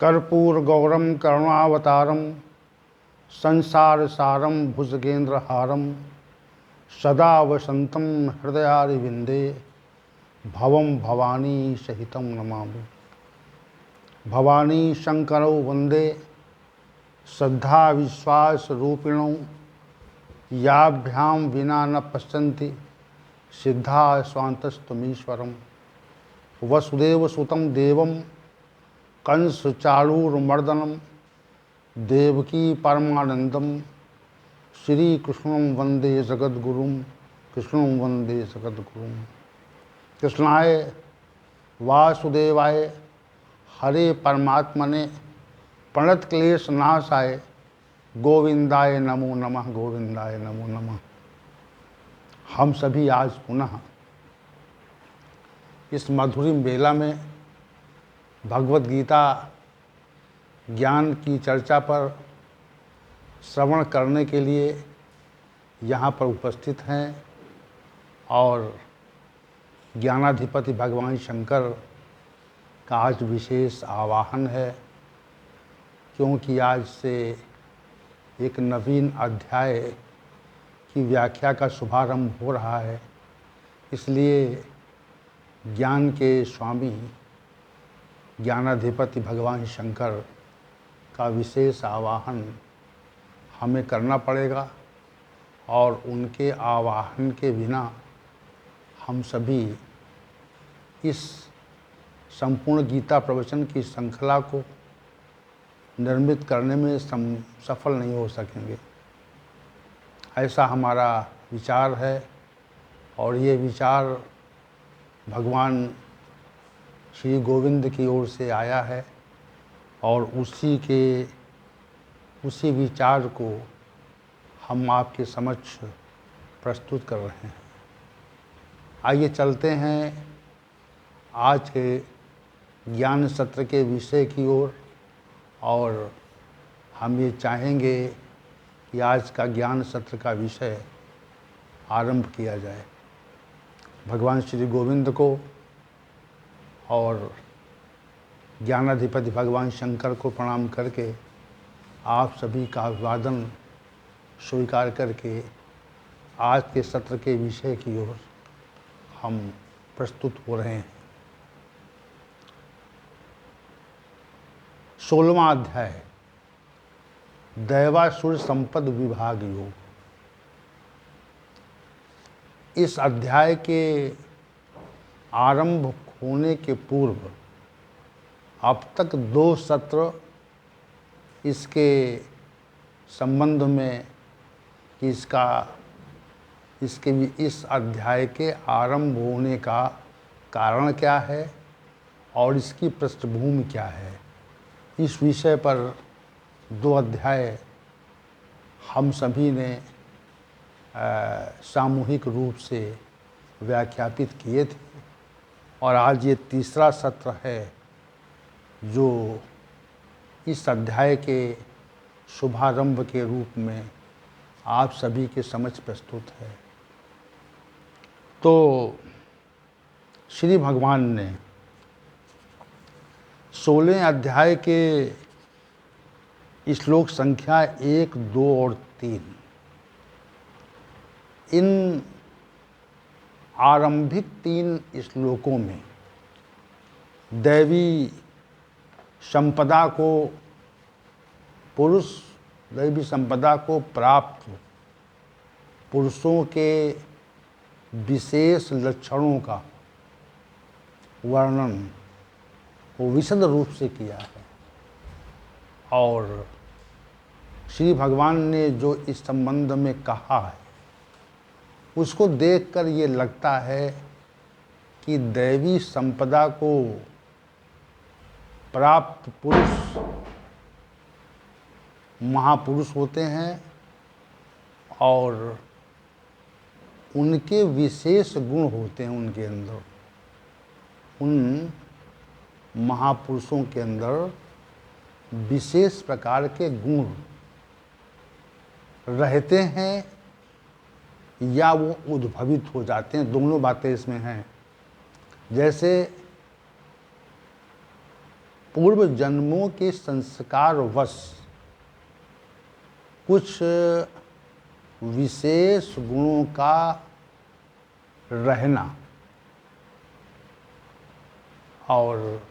कर्पूरगौरम करुणावतारम संसार सारम भुजगेन्द्रहारम सदा वसंतम हृदयारविंदे भवम भवानी सहितं नमामि। भवानी शंकरौ वंदे श्रद्धा विश्वास रूपिणौ याभ्याम विना न पश्यन्ति सिद्धा स्वान्तस्तमीश्वरम्। वसुदेव सुतं देवं कंस चाणूरमर्दनं देवकी परमानंदम श्री कृष्णं वंदे जगद्गुरुं कृष्णं वंदे जगद्गुरुं। कृष्णाय वासुदेवाय हरे परमात्मने प्रणत क्लेश नाशाय गोविंदाय नमो नमः गोविंदाय नमो नमः। हम सभी आज पुनः इस मधुरिम बेला में भगवद गीता ज्ञान की चर्चा पर श्रवण करने के लिए यहाँ पर उपस्थित हैं और ज्ञानाधिपति भगवान शंकर का आज विशेष आवाहन है, क्योंकि आज से एक नवीन अध्याय की व्याख्या का शुभारंभ हो रहा है। इसलिए ज्ञान के स्वामी ज्ञानाधिपति भगवान शंकर का विशेष आवाहन हमें करना पड़ेगा और उनके आवाहन के बिना हम सभी इस संपूर्ण गीता प्रवचन की श्रृंखला को निर्मित करने में सफल नहीं हो सकेंगे। ऐसा हमारा विचार है और ये विचार भगवान श्री गोविंद की ओर से आया है और उसी विचार को हम आपके समक्ष प्रस्तुत कर रहे हैं। आइए चलते हैं आज के ज्ञान सत्र के विषय की ओर और हम ये चाहेंगे कि आज का ज्ञान सत्र का विषय आरंभ किया जाए। भगवान श्री गोविंद को और ज्ञानाधिपति भगवान शंकर को प्रणाम करके आप सभी का अभिवादन स्वीकार करके आज के सत्र के विषय की ओर हम प्रस्तुत हो रहे हैं। 16वां अध्याय दैवासुर संपद विभाग योग। इस अध्याय के आरंभ होने के पूर्व अब तक 2 सत्र इसके संबंध में कि इस अध्याय के आरंभ होने का कारण क्या है और इसकी पृष्ठभूमि क्या है, इस विषय पर 2 अध्याय हम सभी ने सामूहिक रूप से व्याख्यापित किए थे और आज ये तीसरा सत्र है जो इस अध्याय के शुभारंभ के रूप में आप सभी के समक्ष प्रस्तुत है। तो श्री भगवान ने 16वें अध्याय के श्लोक संख्या 1, 2 और 3 इन आरंभिक 3 श्लोकों में दैवी संपदा को प्राप्त पुरुषों के विशेष लक्षणों का वर्णन को विशद रूप से किया है और श्री भगवान ने जो इस संबंध में कहा है उसको देखकर ये लगता है कि दैवी संपदा को प्राप्त पुरुष महापुरुष होते हैं और उनके विशेष गुण होते हैं। उनके अंदर उन महापुरुषों के अंदर विशेष प्रकार के गुण रहते हैं या वो उद्भवित हो जाते हैं। दोनों बातें इसमें हैं। जैसे पूर्व जन्मों के संस्कारवश कुछ विशेष गुणों का रहना और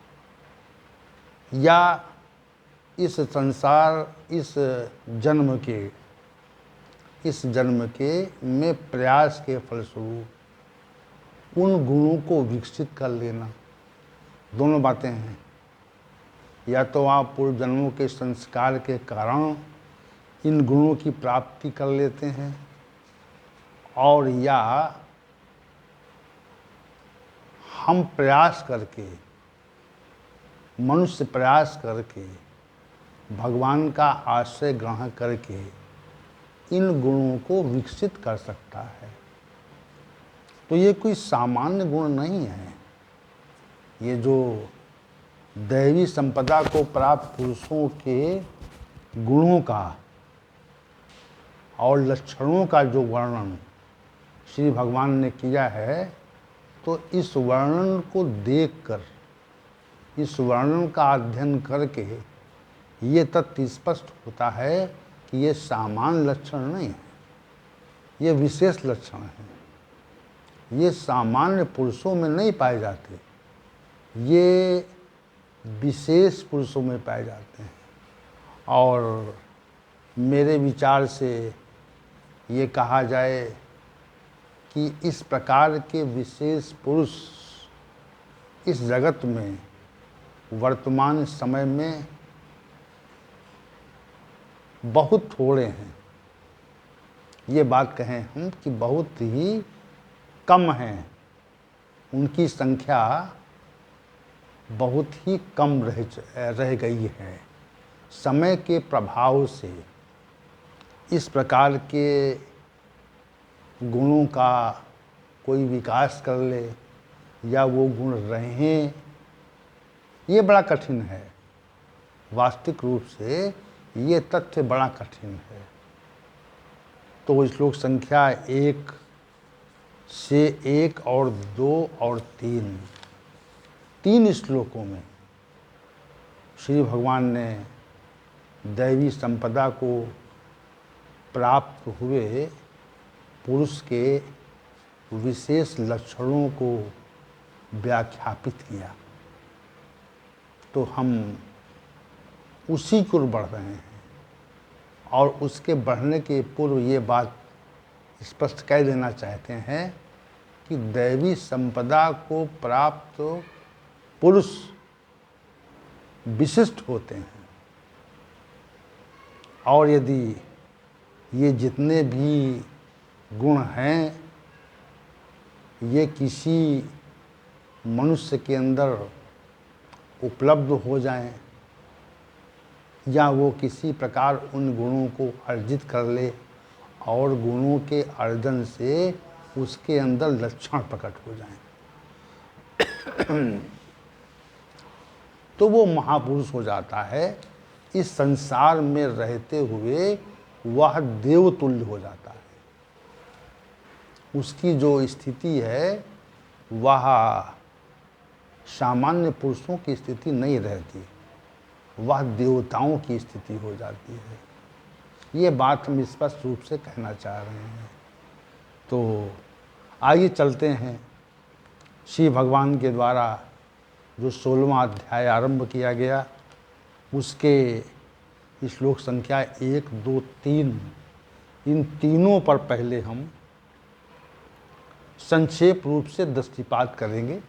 या इस जन्म के में प्रयास के फलस्वरूप उन गुणों को विकसित कर लेना। दोनों बातें हैं, या तो आप पूर्व जन्मों के संस्कार के कारण इन गुणों की प्राप्ति कर लेते हैं, और या हम प्रयास करके, मनुष्य प्रयास करके, भगवान का आश्रय ग्रहण करके इन गुणों को विकसित कर सकता है। तो ये कोई सामान्य गुण नहीं है। ये जो दैवी संपदा को प्राप्त पुरुषों के गुणों का और लक्षणों का जो वर्णन श्री भगवान ने किया है, तो इस वर्णन को देखकर, इस वर्णन का अध्ययन करके ये तथ्य स्पष्ट होता है कि ये सामान्य लक्षण नहीं है, ये विशेष लक्षण है। ये सामान्य पुरुषों में नहीं पाए जाते, ये विशेष पुरुषों में पाए जाते हैं। और मेरे विचार से ये कहा जाए कि इस प्रकार के विशेष पुरुष इस जगत में वर्तमान समय में बहुत थोड़े हैं। ये बात कहें हम कि बहुत ही कम हैं, उनकी संख्या बहुत ही कम रह गई है। समय के प्रभाव से इस प्रकार के गुणों का कोई विकास कर ले या वो गुण रहें, ये बड़ा कठिन है। वास्तविक रूप से ये तथ्य बड़ा कठिन है। तो श्लोक संख्या 1 से 1 और 2 और 3 श्लोकों में श्री भगवान ने दैवी संपदा को प्राप्त हुए पुरुष के विशेष लक्षणों को व्याख्यापित किया। तो हम उसी की ओर बढ़ रहे हैं, और उसके बढ़ने के पूर्व ये बात स्पष्ट कह देना चाहते हैं कि दैवी संपदा को प्राप्त पुरुष विशिष्ट होते हैं, और यदि ये जितने भी गुण हैं ये किसी मनुष्य के अंदर उपलब्ध हो जाएं, या वो किसी प्रकार उन गुणों को अर्जित कर ले और गुणों के अर्जन से उसके अंदर लक्षण प्रकट हो जाएं, तो वो महापुरुष हो जाता है। इस संसार में रहते हुए वह देवतुल्य हो जाता है। उसकी जो स्थिति है वह सामान्य पुरुषों की स्थिति नहीं रहती, वह देवताओं की स्थिति हो जाती है। ये बात हम स्पष्ट रूप से कहना चाह रहे हैं। तो आइए चलते हैं श्री भगवान के द्वारा जो 16वां अध्याय आरंभ किया गया उसके श्लोक संख्या 1, 2, 3, इन तीनों पर पहले हम संक्षेप रूप से दृष्टिपात करेंगे,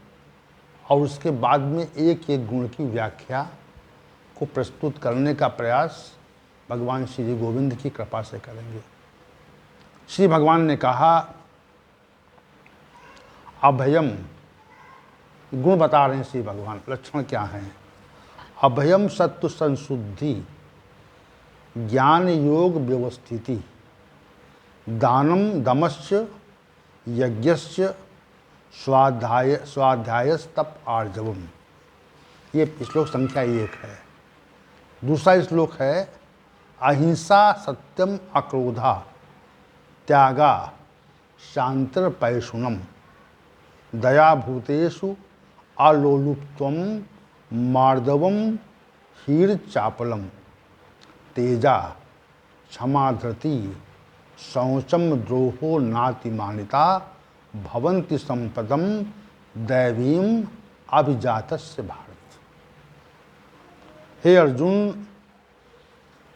और उसके बाद में एक एक गुण की व्याख्या को प्रस्तुत करने का प्रयास भगवान श्री गोविंद की कृपा से करेंगे। श्री भगवान ने कहा, अभयम, गुण बता रहे हैं श्री भगवान, लक्षण क्या हैं। अभयम सत्व संशुद्धि, ज्ञान योग व्यवस्थिति, दानम दमश्च यज्ञश्च स्वाध्यायस्तप आर्जवम। ये श्लोक संख्या 1 है। दूसरा श्लोक है, अहिंसा सत्यम अक्रोधा त्यागा शांतिर पैशुनम दया भूतेषु अलोलुप्त्वम मार्दवम हीर चापलम तेजा क्षमा धृति शौचम द्रोहो नातिमानिता भवन्ति संपदम दैवीम अभिजातस्य भारत। हे अर्जुन,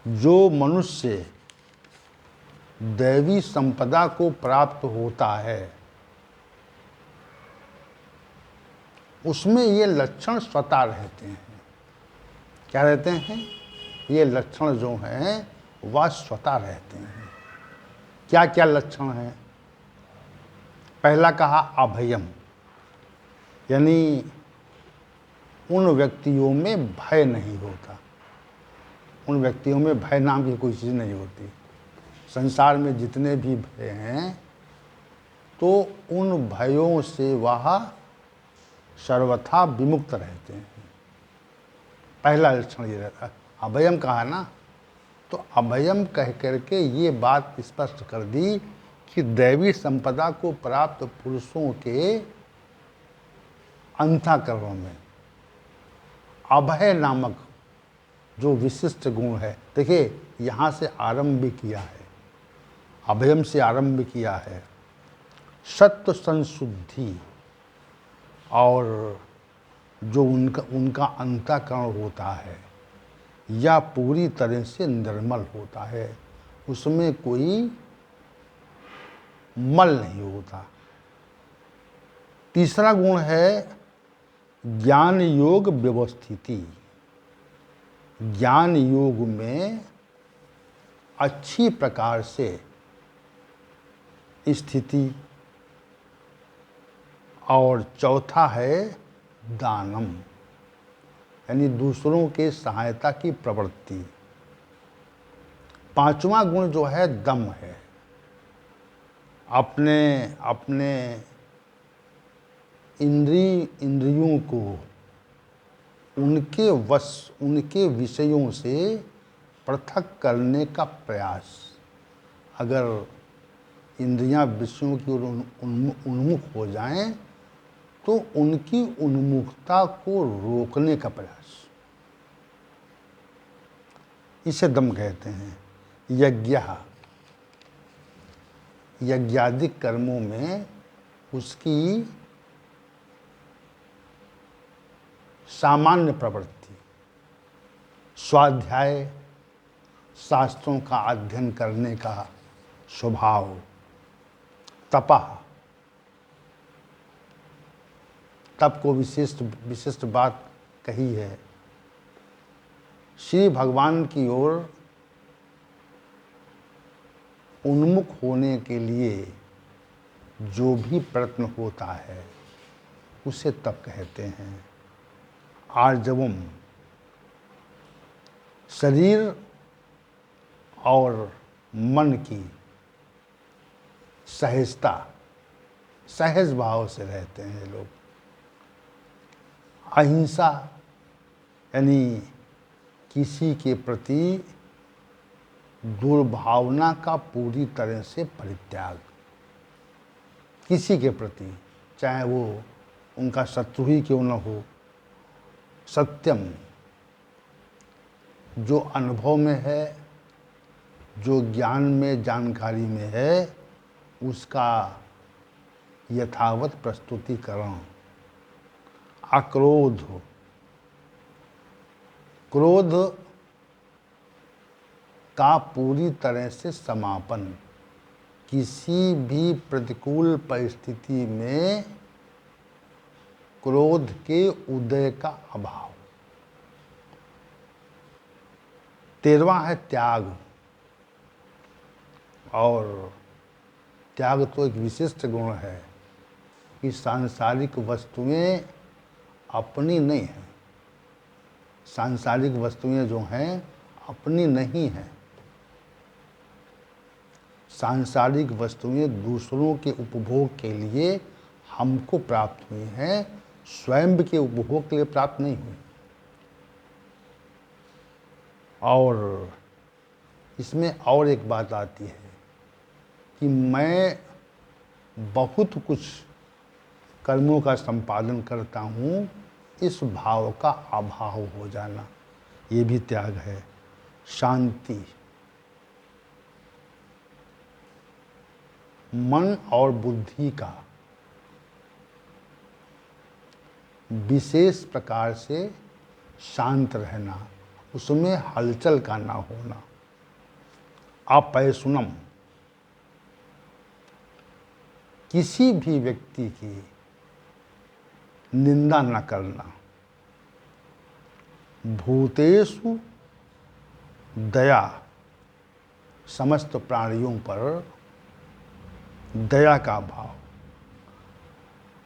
जो मनुष्य दैवी संपदा को प्राप्त होता है उसमें ये लक्षण स्वतः रहते हैं। क्या रहते हैं? ये लक्षण जो हैं वह स्वतः रहते हैं। क्या क्या लक्षण हैं? पहला कहा अभयम, यानी उन व्यक्तियों में भय नहीं होता। उन व्यक्तियों में भय नाम की कोई चीज़ नहीं होती। संसार में जितने भी भय हैं तो उन भयों से वह सर्वथा विमुक्त रहते हैं। पहला लक्षण ये रहता है। अभयम कहा ना, तो अभयम कह करके ये बात स्पष्ट कर दी कि दैवी संपदा को प्राप्त पुरुषों के अंतःकरण में अभय नामक जो विशिष्ट गुण है। देखिए, यहाँ से आरंभ भी किया है, अभयम से आरंभ किया है। सत्व संशुद्धि और जो उनका अंतःकरण होता है या पूरी तरह से निर्मल होता है, उसमें कोई मल नहीं होता। तीसरा गुण है ज्ञान योग व्यवस्थिति। ज्ञान योग में अच्छी प्रकार से स्थिति। और चौथा है दानम, यानी दूसरों के सहायता की प्रवृत्ति। पांचवा गुण जो है दम है। अपने अपने इंद्रियों को उनके विषयों से पृथक करने का प्रयास। अगर इंद्रियां विषयों की ओर उन्मुख हो जाएं तो उनकी उन्मुखता को रोकने का प्रयास, इसे दम कहते हैं। यज्ञादिक कर्मों में उसकी सामान्य प्रवृत्ति, स्वाध्याय, शास्त्रों का अध्ययन करने का स्वभाव। तपः, तप को विशिष्ट बात कही है। श्री भगवान की ओर उन्मुख होने के लिए जो भी प्रयत्न होता है उसे तप कहते हैं। आर्जवम, शरीर और मन की सहजता, सहज भाव से रहते हैं लोग। अहिंसा, यानी किसी के प्रति दुर्भावना का पूरी तरह से परित्याग। किसी के प्रति, चाहे वो उनका शत्रु ही क्यों न हो। सत्यम, जो अनुभव में है, जो ज्ञान में, जानकारी में है, उसका यथावत प्रस्तुतिकरण। अक्रोध, क्रोध का पूरी तरह से समापन। किसी भी प्रतिकूल परिस्थिति में क्रोध के उदय का अभाव। 13वां है त्याग। और त्याग तो एक विशिष्ट गुण है कि सांसारिक वस्तुएं अपनी नहीं हैं। सांसारिक वस्तुएं जो हैं अपनी नहीं हैं। सांसारिक वस्तुएं दूसरों के उपभोग के लिए हमको प्राप्त हुई हैं, स्वयं के उपभोग के लिए प्राप्त नहीं हुई। और इसमें और एक बात आती है कि मैं बहुत कुछ कर्मों का संपादन करता हूँ, इस भाव का अभाव हो जाना। ये भी त्याग है। शांति, मन और बुद्धि का विशेष प्रकार से शांत रहना, उसमें हलचल का ना होना। अपैशुनम, किसी भी व्यक्ति की निंदा न करना। भूतेषु दया, समस्त प्राणियों पर दया का भाव।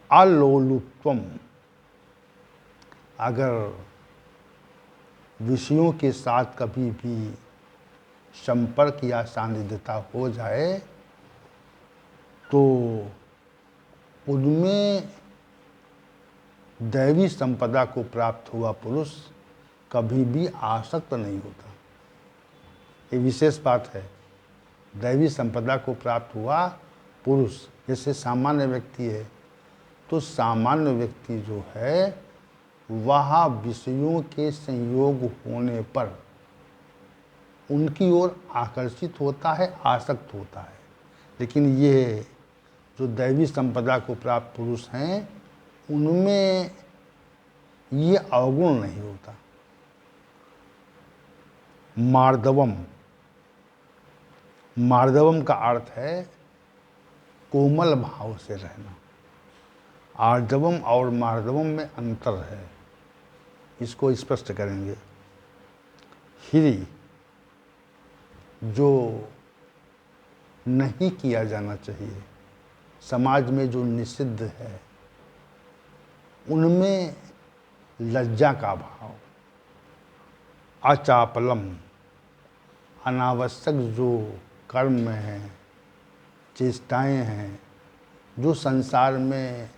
अलोलुप्त्वम, अगर विषयों के साथ कभी भी संपर्क या सानिध्यता हो जाए तो उनमें दैवी संपदा को प्राप्त हुआ पुरुष कभी भी आसक्त नहीं होता। ये विशेष बात है। दैवी संपदा को प्राप्त हुआ पुरुष, जैसे सामान्य व्यक्ति है, तो सामान्य व्यक्ति जो है वह विषयों के संयोग होने पर उनकी ओर आकर्षित होता है, आसक्त होता है। लेकिन ये जो दैवी संपदा को प्राप्त पुरुष हैं, उनमें ये अवगुण नहीं होता। मार्दवम, मार्दवम का अर्थ है कोमल भाव से रहना। आर्जवम और मार्दवम में अंतर है, इसको स्पष्ट करेंगे। हिरी, जो नहीं किया जाना चाहिए, समाज में जो निषिद्ध है, उनमें लज्जा का भाव। अचापलम, अनावश्यक जो कर्म हैं, चेष्टाएं हैं, जो संसार में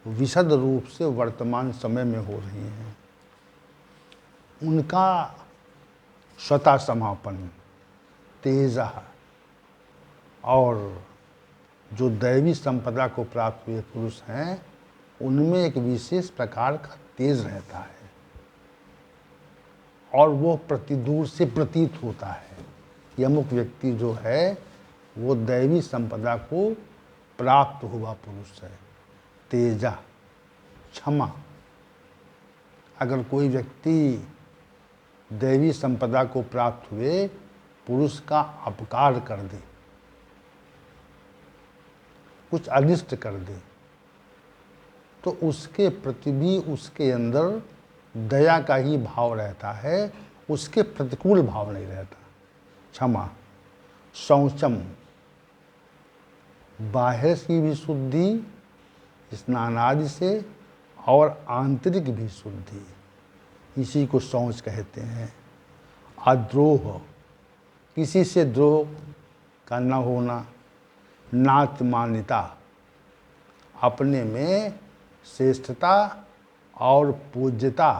विशद रूप से वर्तमान समय में हो रही हैं, उनका स्वतः समापन। तेजा, और जो दैवी संपदा को प्राप्त हुए पुरुष हैं, उनमें एक विशेष प्रकार का तेज रहता है और वो दूर से प्रतीत होता है कि अमुक व्यक्ति जो है वो दैवी संपदा को प्राप्त हुआ पुरुष है। तेजा, क्षमा, अगर कोई व्यक्ति दैवी संपदा को प्राप्त हुए पुरुष का अपकार कर दे, कुछ अनिष्ट कर दे, तो उसके प्रति भी उसके अंदर दया का ही भाव रहता है, उसके प्रतिकूल भाव नहीं रहता। क्षमा। शौचम, बाहर की भी शुद्धि स्नानादि से और आंतरिक भी शुद्धि, इसी को शौच कहते हैं। अद्रोह, किसी से द्रोह का न होना। नात्मान्यता, अपने में श्रेष्ठता और पूज्यता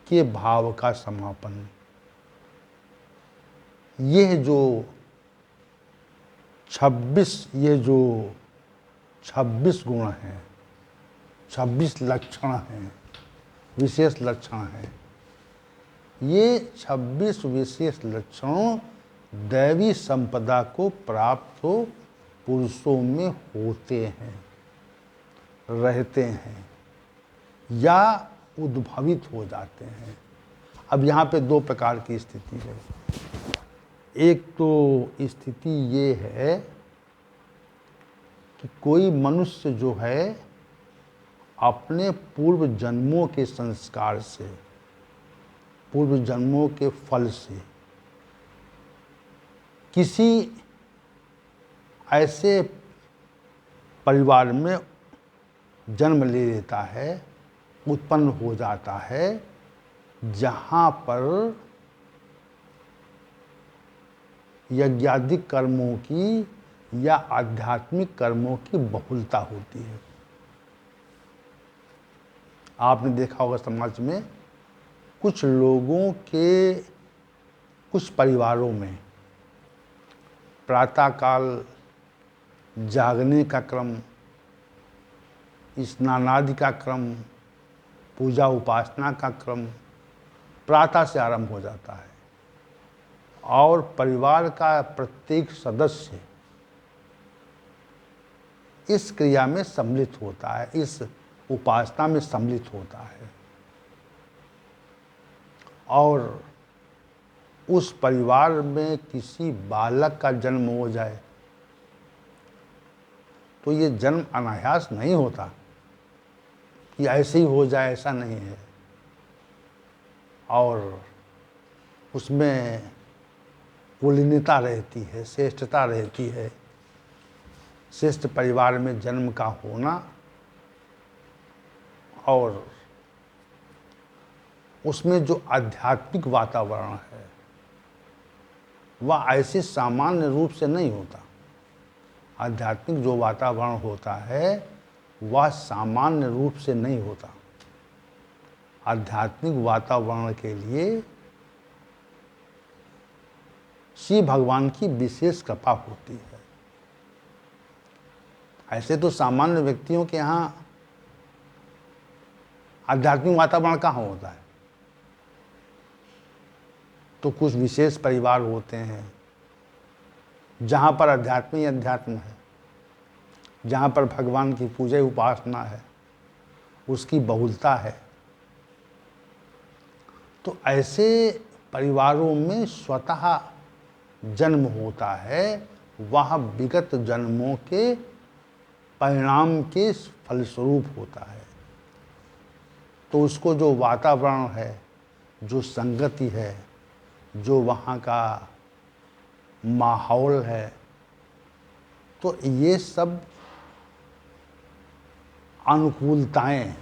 के भाव का समापन। यह जो 26 गुण हैं, 26 लक्षण हैं, विशेष लक्षण हैं, ये 26 विशेष लक्षणों दैवी संपदा को प्राप्त हो पुरुषों में होते हैं, रहते हैं या उद्भवित हो जाते हैं। अब यहाँ पे दो प्रकार की स्थिति है। एक तो स्थिति ये है कि कोई मनुष्य जो है अपने पूर्व जन्मों के संस्कार से, पूर्व जन्मों के फल से किसी ऐसे परिवार में जन्म ले लेता है, उत्पन्न हो जाता है, जहाँ पर यज्ञादिक कर्मों की या आध्यात्मिक कर्मों की बहुलता होती है। आपने देखा होगा समाज में कुछ लोगों के, कुछ परिवारों में प्रातःकाल जागने का क्रम, स्नानादि का क्रम, पूजा उपासना का क्रम प्रातः से आरंभ हो जाता है और परिवार का प्रत्येक सदस्य इस क्रिया में सम्मिलित होता है, इस उपासना में सम्मिलित होता है। और उस परिवार में किसी बालक का जन्म हो जाए तो ये जन्म अनायास नहीं होता कि ऐसे ही हो जाए, ऐसा नहीं है। और उसमें कुलीनता रहती है, श्रेष्ठता रहती है। श्रेष्ठ परिवार में जन्म का होना और उसमें जो आध्यात्मिक वातावरण है वह ऐसे सामान्य रूप से नहीं होता। आध्यात्मिक जो वातावरण होता है वह सामान्य रूप से नहीं होता। आध्यात्मिक वातावरण के लिए शिव भगवान की विशेष कृपा होती है। ऐसे तो सामान्य व्यक्तियों के यहाँ आध्यात्मिक वातावरण कहाँ होता है? तो कुछ विशेष परिवार होते हैं जहाँ पर अध्यात्म ही अध्यात्म है, जहाँ पर भगवान की पूजा उपासना है, उसकी बहुलता है। तो ऐसे परिवारों में स्वतः जन्म होता है, वह विगत जन्मों के परिणाम के फलस्वरूप होता है। तो उसको जो वातावरण है, जो संगति है, जो वहाँ का माहौल है, तो ये सब अनुकूलताएं,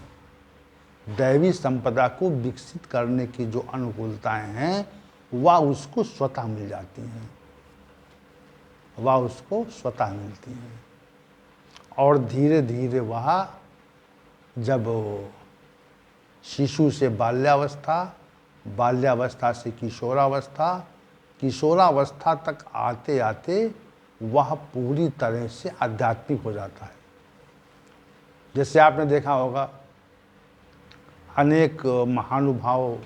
दैवी संपदा को विकसित करने की जो अनुकूलताएं हैं वह उसको स्वतः मिल जाती हैं, वह उसको स्वतः मिलती हैं। और धीरे धीरे वह जब शिशु से बाल्यावस्था, बाल्यावस्था से किशोरावस्था, किशोरावस्था तक आते आते वह पूरी तरह से आध्यात्मिक हो जाता है। जैसे आपने देखा होगा अनेक महानुभाव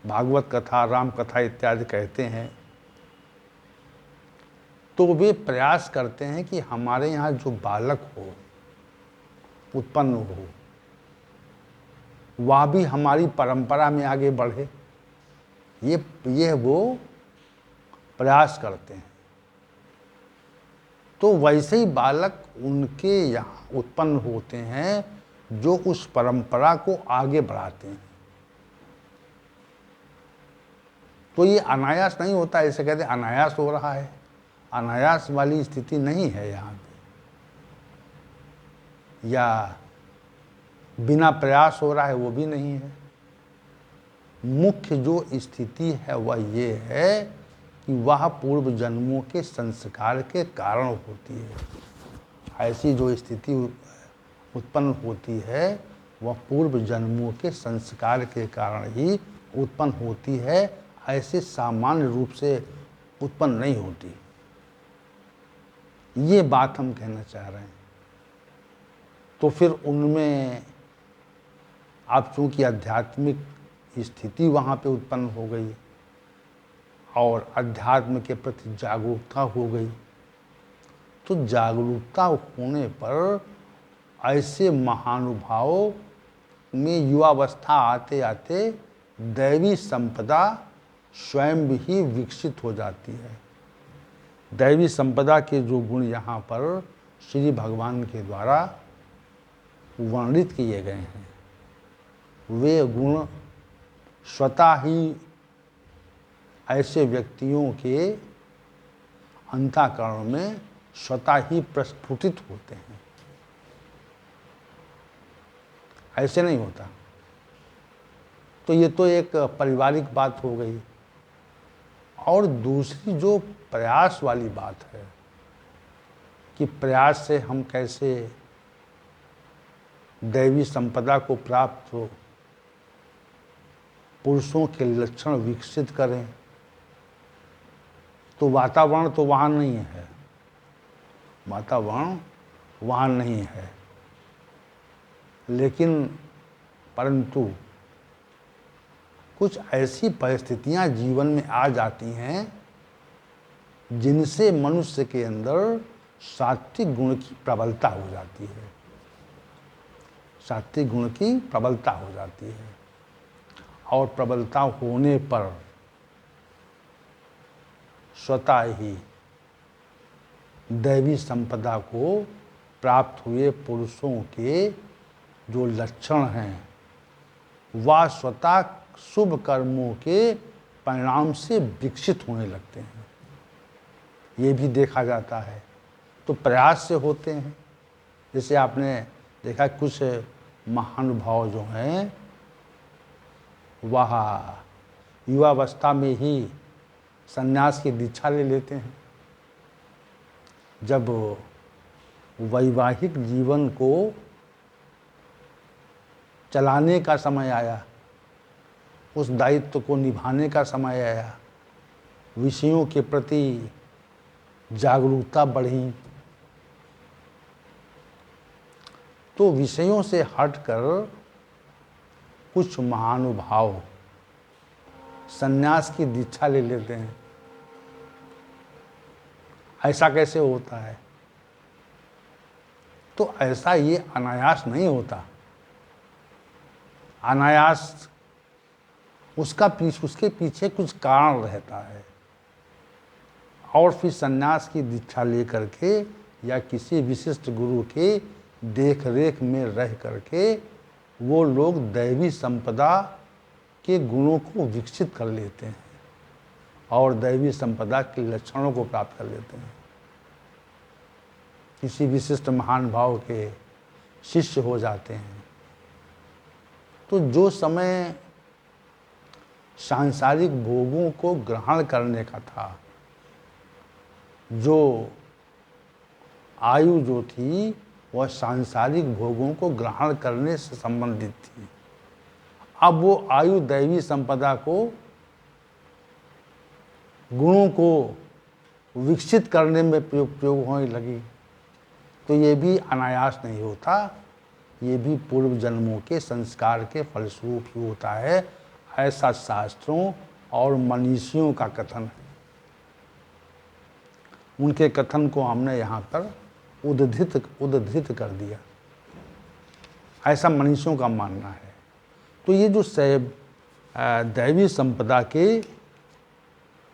भागवत कथा, राम कथा इत्यादि कहते हैं, तो वे प्रयास करते हैं कि हमारे यहाँ जो बालक हो, उत्पन्न हो, वह भी हमारी परंपरा में आगे बढ़े। ये वो प्रयास करते हैं। तो वैसे ही बालक उनके यहाँ उत्पन्न होते हैं जो उस परंपरा को आगे बढ़ाते हैं। तो ये अनायास नहीं होता, ऐसे कहते अनायास हो रहा है। अनायास वाली स्थिति नहीं है यहाँ पे, या बिना प्रयास हो रहा है वो भी नहीं है। मुख्य जो स्थिति है वह ये है कि वह पूर्व जन्मों के संस्कार के कारण होती है। ऐसी जो स्थिति उत्पन्न होती है वह पूर्व जन्मों के संस्कार के कारण ही उत्पन्न होती है, ऐसे सामान्य रूप से उत्पन्न नहीं होती। ये बात हम कहना चाह रहे हैं। तो फिर उनमें अब चूंकि आध्यात्मिक स्थिति वहाँ पे उत्पन्न हो गई और अध्यात्म के प्रति जागरूकता हो गई, तो जागरूकता होने पर ऐसे महानुभावों में युवावस्था आते आते दैवी संपदा स्वयं ही विकसित हो जाती है। दैवी संपदा के जो गुण यहाँ पर श्री भगवान के द्वारा वर्णित किए गए हैं, वे गुण स्वतः ही ऐसे व्यक्तियों के अंतःकरण में स्वतः ही प्रस्फुटित होते हैं। ऐसे नहीं होता। तो ये तो एक पारिवारिक बात हो गई। और दूसरी जो प्रयास वाली बात है कि प्रयास से हम कैसे दैवी संपदा को प्राप्त हो, पुरुषों के लक्षण विकसित करें, तो वातावरण तो वहाँ नहीं है, वातावरण वहाँ नहीं है। लेकिन परंतु कुछ ऐसी परिस्थितियां जीवन में आ जाती हैं जिनसे मनुष्य के अंदर सात्विक गुण की प्रबलता हो जाती है, सात्विक गुण की प्रबलता हो जाती है। और प्रबलता होने पर स्वतः ही दैवी संपदा को प्राप्त हुए पुरुषों के जो लक्षण हैं वह स्वतः शुभ कर्मों के परिणाम से विकसित होने लगते हैं। ये भी देखा जाता है। तो प्रयास से होते हैं। जैसे आपने देखा कुछ महानुभाव जो हैं वह युवावस्था में ही संन्यास की दीक्षा ले लेते हैं। जब वैवाहिक जीवन को चलाने का समय आया, उस दायित्व को निभाने का समय आया, विषयों के प्रति जागरूकता बढ़ी, तो विषयों से हटकर कुछ महानुभाव संन्यास की दीक्षा ले लेते हैं। ऐसा कैसे होता है? तो ऐसा ये अनायास नहीं होता। अनायास उसके पीछे कुछ कारण रहता है। और फिर संन्यास की दीक्षा लेकर के या किसी विशिष्ट गुरु के देख रेख में रह करके वो लोग दैवी संपदा के गुणों को विकसित कर लेते हैं और दैवी संपदा के लक्षणों को प्राप्त कर लेते हैं। किसी विशिष्ट महान भाव के शिष्य हो जाते हैं। तो जो समय सांसारिक भोगों को ग्रहण करने का था, जो आयु जो थी वह सांसारिक भोगों को ग्रहण करने से संबंधित थी, अब वो आयु दैवी संपदा को, गुणों को विकसित करने में प्रयोग होने लगी। तो ये भी अनायास नहीं होता, ये भी पूर्व जन्मों के संस्कार के फलस्वरूप ही होता है। ऐसा शास्त्रों और मनीषियों का कथन है। उनके कथन को हमने यहाँ पर उद्धृत कर दिया। ऐसा मनीषियों का मानना है। तो ये जो दैवी संपदा के